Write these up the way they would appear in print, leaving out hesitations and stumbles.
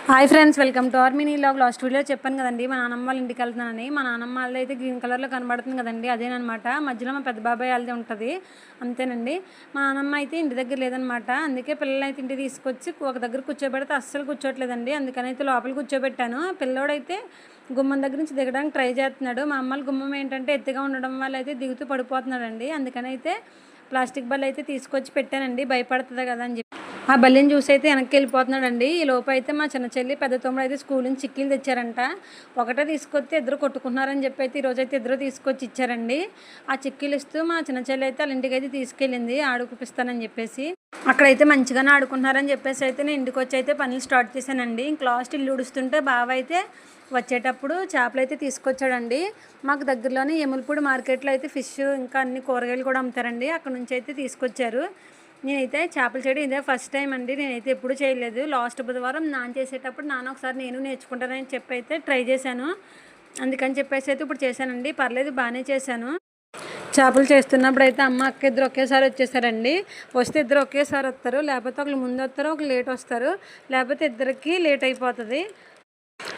Hi friends, welcome to our mini vlog. Last video చెప్పాను కదండి మా నాన్నమ్మ వాళ్ళ ఇంటికి వెళ్తున్నానని. మా నాన్నమ్మ వాళ్ళది అయితే గ్రీన్ కలర్లో కనబడుతుంది కదండి, అదేనమాట. మధ్యలో మా పెద్ద బాబాయ్ వాళ్ళది ఉంటుంది, అంతేనండి. మా నాన్నమ్మ అయితే ఇంటి దగ్గర లేదనమాట. అందుకే పిల్లలు అయితే ఇంటికి తీసుకొచ్చి ఒక దగ్గర కూర్చోబెడితే అస్సలు కూర్చోట్లేదండి. అందుకని అయితే లోపల కూర్చోబెట్టాను. పిల్లోడైతే గుమ్మం దగ్గర నుంచి దిగడానికి ట్రై చేస్తున్నాడు. మా అమ్మాళ్ళ గుమ్మం ఏంటంటే ఎత్తుగా ఉండడం వల్ల అయితే దిగుతూ పడిపోతున్నాడండి. అందుకని అయితే ప్లాస్టిక్ బల్ల అయితే తీసుకొచ్చి పెట్టానండి, భయపడుతుంది కదా అని చెప్పి. ఆ బల్లిని చూసి అయితే వెనక్కి వెళ్ళిపోతున్నాడండి. ఈ లోపు అయితే మా చిన్న చెల్లి పెద్ద తమ్ముడు అయితే స్కూల్ నుంచి చిక్కీలు తెచ్చారంట. ఒకటే తీసుకొస్తే ఇద్దరు కొట్టుకున్నారని చెప్పి అయితే ఈరోజు అయితే ఇద్దరు తీసుకొచ్చి ఇచ్చారండి. ఆ చిక్కీలు ఇస్తూ మా చిన్న చెల్లి అయితే వాళ్ళ ఇంటికి అయితే తీసుకెళ్ళింది ఆడుకుపిస్తానని చెప్పేసి. అక్కడైతే మంచిగానే ఆడుకుంటున్నారని చెప్పేసి అయితే నేను ఇంటికి వచ్చి అయితే పనులు స్టార్ట్ చేశానండి. ఇంక లాస్ట్ ఇల్లు ఉడుస్తుంటే బావ అయితే వచ్చేటప్పుడు చేపలు అయితే తీసుకొచ్చాడండి. మాకు దగ్గరలోనే ఎములపూడి మార్కెట్లో అయితే ఫిష్ ఇంకా అన్ని కూరగాయలు కూడా అమ్ముతారండి. అక్కడ నుంచి అయితే తీసుకొచ్చారు. నేనైతే చేపలు చేయడం ఇదే ఫస్ట్ టైం అండి. నేనైతే ఎప్పుడు చేయలేదు. లాస్ట్ బుధవారం నాన్న చేసేటప్పుడు నాన్న ఒకసారి నేను నేర్చుకుంటానని చెప్పి అయితే ట్రై చేశాను. అందుకని చెప్పేసి అయితే ఇప్పుడు చేశానండి. పర్లేదు, బాగానే చేశాను. చేపలు చేస్తున్నప్పుడు అయితే అమ్మ అక్క ఇద్దరు ఒకేసారి వచ్చేసారండి. వస్తే ఇద్దరు ఒకేసారి వస్తారు, లేకపోతే ఒకళ్ళు ముందు వస్తారు, ఒకళ్ళు లేట్ వస్తారు, లేకపోతే ఇద్దరికి లేట్ అయిపోతుంది.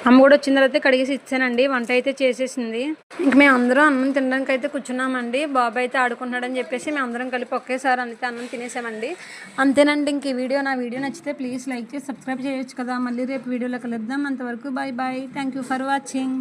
అమ్మ కూడా వచ్చిన తర్వాత కడిగేసి ఇచ్చానండి. వంట అయితే చేసేసింది. ఇంక మేము అందరం అన్నం తినడానికి అయితే కూర్చున్నామండి. బాబాయ్ అయితే ఆడుకుంటున్నాడని చెప్పేసి మేము అందరం కలిపి ఒకేసారి అయితే అన్నం తినేసామండి. అంతేనండి. ఇంక నా వీడియో నచ్చితే ప్లీజ్ లైక్ చేసి సబ్స్క్రైబ్ చేయొచ్చు కదా. మళ్ళీ రేపు వీడియోలో కలుద్దాం. అంతవరకు bye bye. Thank you for watching.